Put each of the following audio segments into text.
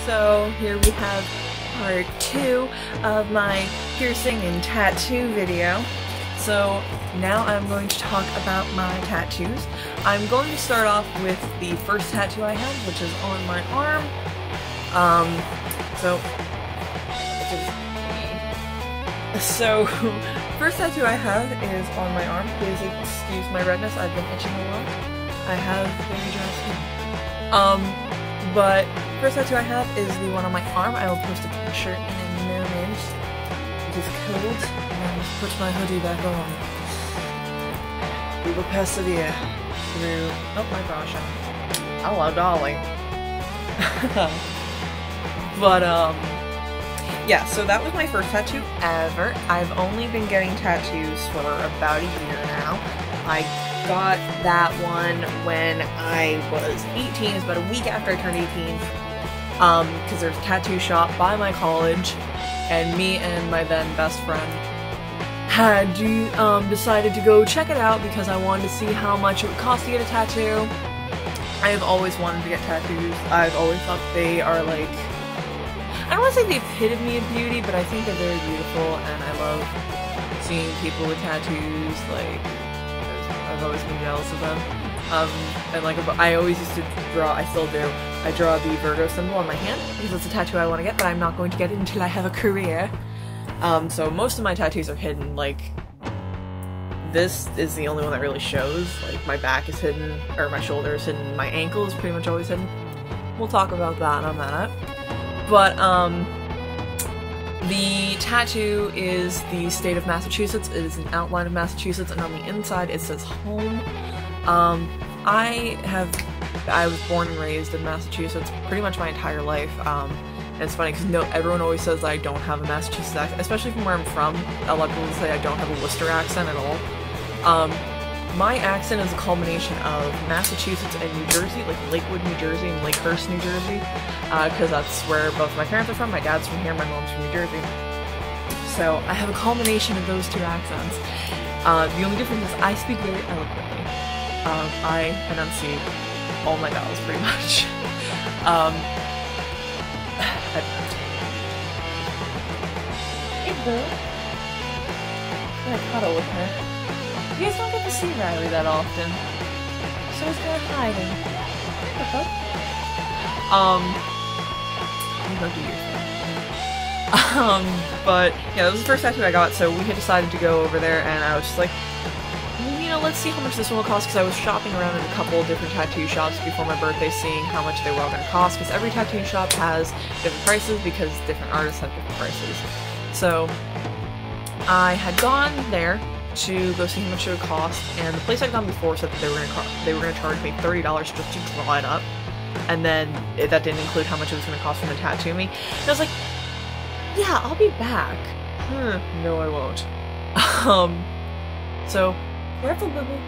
So here we have part 2 of my piercing and tattoo video. So now I'm going to talk about my tattoos. I'm going to start off with the first tattoo I have, which is on my arm. First tattoo I have is on my arm. Please excuse my redness, I've been itching a lot. I have very dry skin. But first tattoo I have is the one on my arm. I will post a picture in a moment. It is cold, and I must put my hoodie back on. We will persevere through... Oh, my gosh. Hello, darling. But, yeah, so that was my first tattoo ever. I've only been getting tattoos for about a year now. I got that one when I was 18. It's about a week after I turned 18. Because there's a tattoo shop by my college, and me and my then best friend had decided to go check it out because I wanted to see how much it would cost to get a tattoo. I have always wanted to get tattoos. I've always thought they are like... I don't want to say the epitome of beauty, but I think they're very beautiful, and I love seeing people with tattoos. Like, I've always been jealous of them. And like, I always used to draw, I still do, I draw the Virgo symbol on my hand, because it's a tattoo I want to get, but I'm not going to get it until I have a career. So most of my tattoos are hidden. Like, this is the only one that really shows. Like, my back is hidden, or my shoulder is hidden, my ankle is pretty much always hidden. We'll talk about that in a minute. But, the tattoo is the state of Massachusetts. It is an outline of Massachusetts, and on the inside it says home. I was born and raised in Massachusetts pretty much my entire life. And it's funny because everyone always says that I don't have a Massachusetts accent, especially from where I'm from. A lot of people say I don't have a Worcester accent at all. My accent is a culmination of Massachusetts and New Jersey, like Lakewood, New Jersey, and Lakehurst, New Jersey, because that's where both my parents are from. My dad's from here, my mom's from New Jersey. So I have a culmination of those two accents. The only difference is I speak very eloquently. I enunciate all my vowels pretty much. Hey, boo. I'm gonna cuddle with her. You guys don't get to see Riley that often, so he's kind of hiding. You go do your thing. But yeah, that was the first tattoo I got, so we had decided to go over there, and I was just like, well, you know, let's see how much this one will cost, because I was shopping around at a couple different tattoo shops before my birthday, seeing how much they were all going to cost, because every tattoo shop has different prices, because different artists have different prices. So I had gone there to go see how much it would cost, and the place I'd gone before said that they were gonna charge me $30 just to draw it up, and then that didn't include how much it was gonna cost for them to tattoo me. And I was like, yeah, I'll be back. No, I won't. So careful, boo-boo.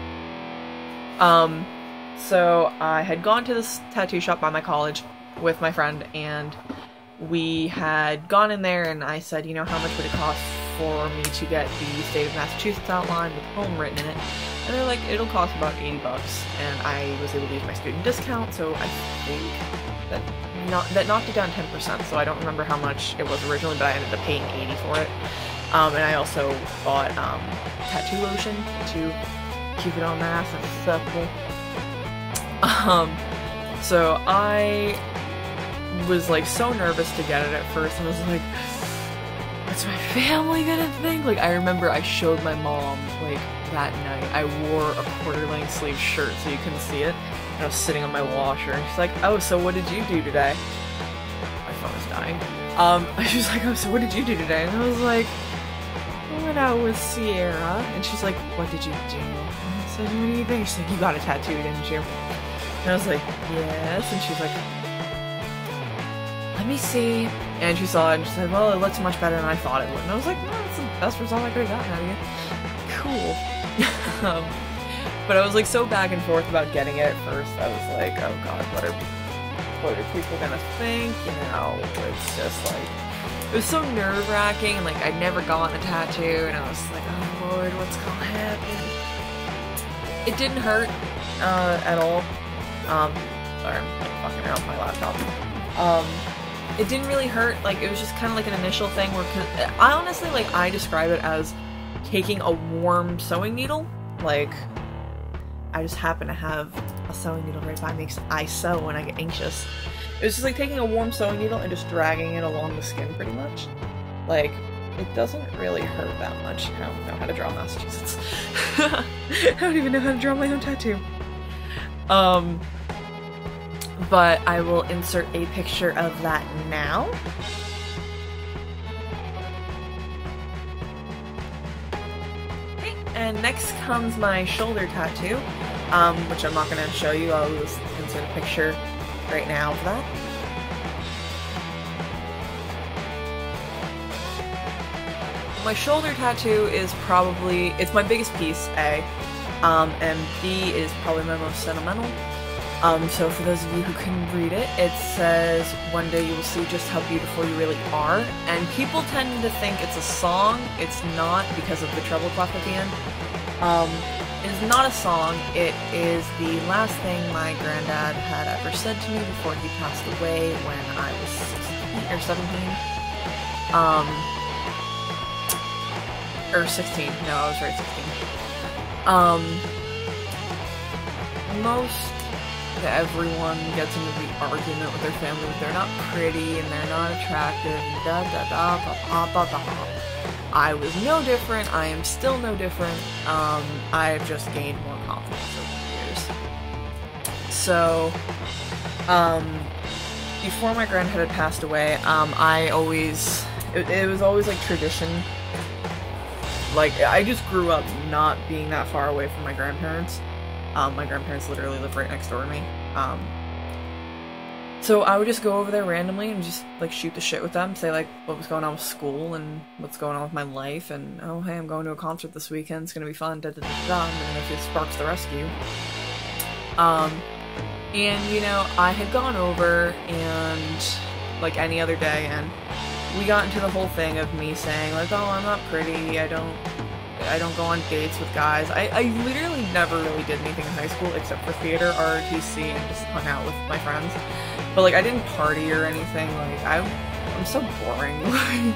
So I had gone to this tattoo shop by my college with my friend, and we had gone in there, and I said, you know, how much would it cost for me to get the state of Massachusetts outline with home written in it? And they're like, it'll cost about $80, and I was able to use my student discount, so I think that knocked it down 10%, so I don't remember how much it was originally, but I ended up paying $80 for it. And I also bought tattoo lotion to keep it on my ass and acceptable. So I was like so nervous to get it at first. I was like, what's my family gonna think? Like, I remember I showed my mom, like, that night. I wore a quarter-length sleeve shirt so you couldn't see it, and I was sitting on my washer, and she's like, oh, so what did you do today? My phone is dying. She was like, oh, so what did you do today? And I was like, I went out with Sierra. And she's like, what did you do? And I said, what do you think? She's like, you got a tattoo, didn't you? And I was like, yes. And she's like, let me see. And she saw it, and she said, well, it looks much better than I thought it would. And I was like, no, that's the best result I could have gotten out of you. Cool. But I was like so back and forth about getting it at first. I was like, oh god, what are people gonna think? You know, it's just like, it was so nerve-wracking, and like I'd never gotten a tattoo, and I was like, oh lord, what's gonna happen? It didn't hurt at all. Sorry, I'm fucking around with my laptop. it didn't really hurt. Like, it was just kind of like an initial thing where, I honestly, like, I describe it as taking a warm sewing needle. Like, I just happen to have a sewing needle right by me because I sew when I get anxious. It was just like taking a warm sewing needle and just dragging it along the skin, pretty much. Like, it doesn't really hurt that much. I don't know how to draw Massachusetts. I don't even know how to draw my own tattoo. But I will insert a picture of that now. Okay, and next comes my shoulder tattoo, which I'm not going to show you. I'll just insert a picture right now of that. My shoulder tattoo is probably, it's my biggest piece, A, and B is probably my most sentimental. So for those of you who can read it, it says, "One day you will see just how beautiful you really are." And people tend to think it's a song. It's not, because of the treble clef at the end. It is not a song. It is the last thing my granddad had ever said to me before he passed away when I was 16 or 17. Or 16. No, I was right, 16. Most everyone gets into the argument with their family if they're not pretty and they're not attractive and da da da ba ba ba ba. I was no different. I am still no different. I've just gained more confidence over the years. So, before my granddad had passed away, it was always like tradition. Like, I just grew up not being that far away from my grandparents. My grandparents literally live right next door to me. So I would just go over there randomly and just, like, shoot the shit with them, say, like, what was going on with school and what's going on with my life, and, oh, hey, I'm going to a concert this weekend, it's gonna be fun, da da da da, and if it sparks the rescue. And, you know, I had gone over, and, like, any other day, and we got into the whole thing of me saying, like, oh, I'm not pretty, I don't go on dates with guys. I literally never really did anything in high school except for theater, ROTC, and just hung out with my friends. But, like, I didn't party or anything. Like, I'm so boring. Like,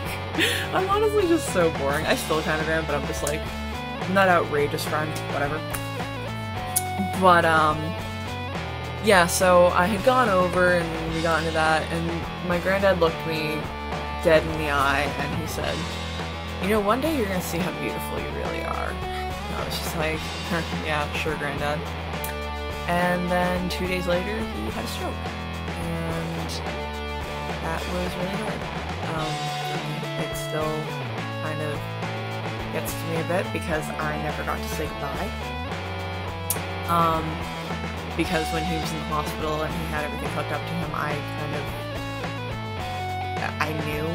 I'm honestly just so boring. I still kind of am, but I'm just, like, I'm not outrageous friend, whatever. But, yeah, so I had gone over and we got into that, and my granddad looked me dead in the eye and he said, "You know, one day you're gonna see how beautiful you really are." And I was just like, yeah, sure, Granddad. And then 2 days later, he had a stroke. And that was really hard. It still kind of gets to me a bit because I never got to say goodbye. Because when he was in the hospital and he had everything hooked up to him, I knew. I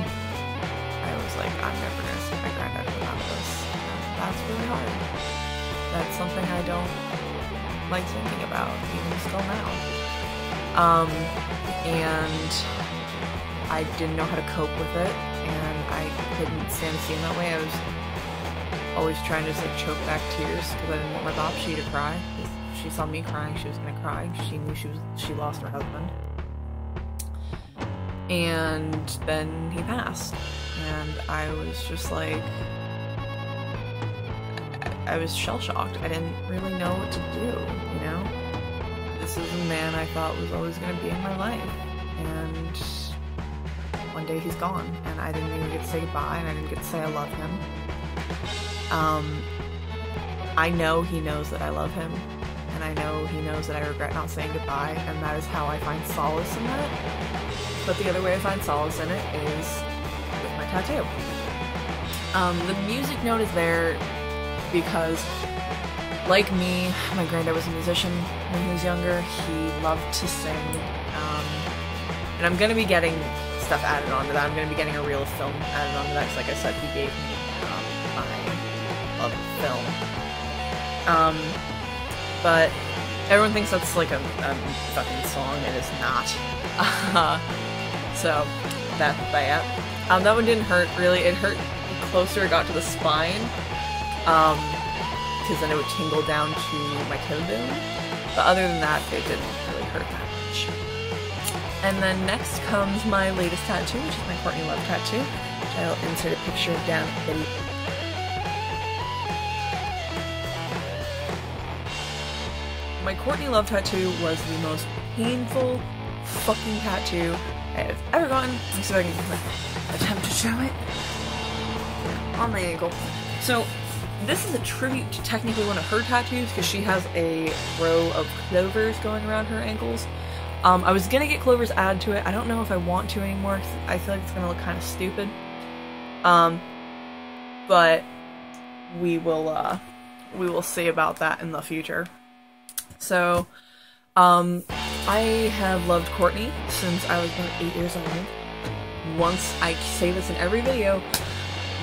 was like, I'm never gonna see my granddad come out of this. And that's really hard. That's something I don't like thinking about, even still now. And I didn't know how to cope with it, and I couldn't stand to see him that way. I was always trying to just, like, choke back tears because I didn't want my Bobshi to cry. If she saw me crying, she was gonna cry. She knew she lost her husband. And then he passed. And I was just like, I was shell-shocked. I didn't really know what to do, you know? This is a man I thought was always going to be in my life. And one day he's gone. And I didn't even get to say goodbye, and I didn't get to say I love him. I know he knows that I love him. And I know he knows that I regret not saying goodbye, and that is how I find solace in that. But the other way I find solace in it is with my tattoo. The music note is there because, like me, my granddad was a musician when he was younger. He loved to sing. And I'm going to be getting stuff added onto that. I'm going to be getting a reel of film added onto that because, like I said, he gave me my love of film. But everyone thinks that's like a fucking song. It is not. So that's that. That one didn't hurt really. It hurt closer it got to the spine, because then it would tingle down to my tailbone. But other than that, it didn't really hurt that much. And then next comes my latest tattoo, which is my Courtney Love tattoo, which I'll insert a picture of down below. My Courtney Love tattoo was the most painful fucking tattoo I have ever gotten. Let me see if I can attempt to show it. On my ankle. So, this is a tribute to technically one of her tattoos, because she has a row of clovers going around her ankles. I was gonna get clovers added to it. I don't know if I want to anymore, I feel like it's gonna look kind of stupid. But we will see about that in the future. So, I have loved Courtney since I was about 8 years old. Once, I say this in every video,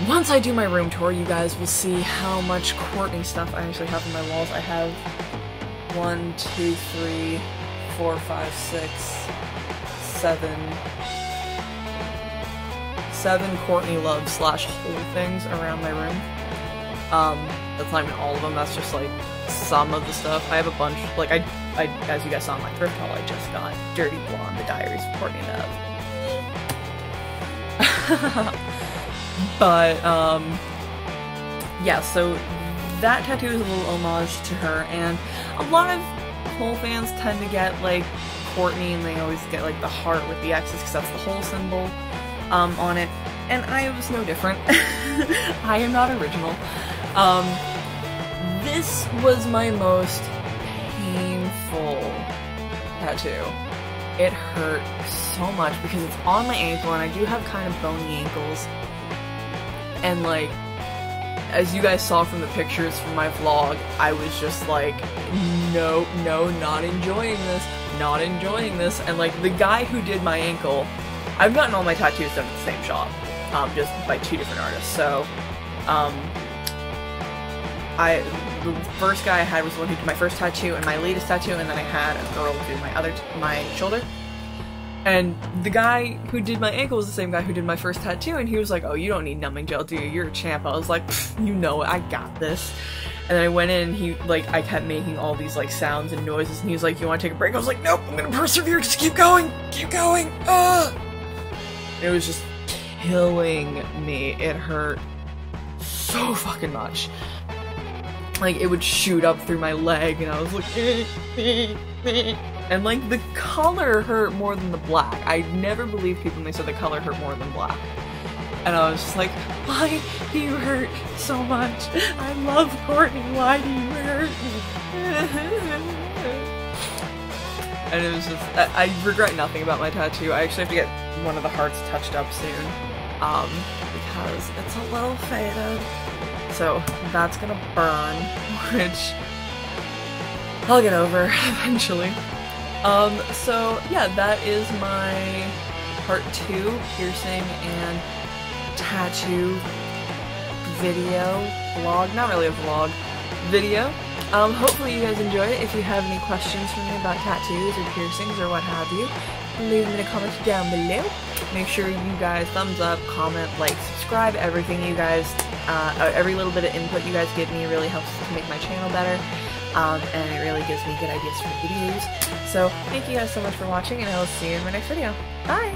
once I do my room tour, you guys will see how much Courtney stuff I actually have on my walls. I have 1, 2, 3, 4, 5, 6, 7 Courtney Love / whole things around my room. That's not even all of them, that's just like some of the stuff. I have a bunch, like I as you guys saw in my thrift haul, I just got Dirty Blonde, The Diaries of Courtney Love. But, yeah, so that tattoo is a little homage to her, and a lot of Hole fans tend to get, like, Courtney, and they always get, like, the heart with the X's, because that's the Hole symbol, on it, and I was no different. I am not original. This was my most painful tattoo. It hurt so much, because it's on my ankle, and I do have kind of bony ankles. And like, as you guys saw from the pictures from my vlog, I was just like, no, not enjoying this, and like, the guy who did my ankle, I've gotten all my tattoos done at the same shop, just by 2 different artists, so, the first guy I had was the one who did my first tattoo and my latest tattoo, and then I had a girl do my shoulder. And the guy who did my ankle was the same guy who did my first tattoo, and he was like, oh, you don't need numbing gel, do you? You're a champ. I was like, you know it, I got this. And then I went in, and I kept making all these, like, sounds and noises, and he was like, you want to take a break? I was like, nope, I'm gonna persevere, just keep going, ah! It was just killing me. It hurt so fucking much. Like, it would shoot up through my leg, and I was like, and like, the color hurt more than the black. I never believed people when they said the color hurt more than black. And I was just like, why do you hurt so much? I love Courtney, why do you hurt me? And it was just, I regret nothing about my tattoo. I actually have to get one of the hearts touched up soon, because it's a little faded. So that's gonna burn, which I'll get over eventually. So yeah, that is my part 2 piercing and tattoo video vlog. Not really a vlog, video. Hopefully you guys enjoy it. If you have any questions for me about tattoos or piercings or what have you, leave them in the comments down below. Make sure you guys thumbs up, comment, like, subscribe. Everything you guys, every little bit of input you guys give me really helps to make my channel better. And it really gives me good ideas for videos. So thank you guys so much for watching, and I will see you in my next video. Bye!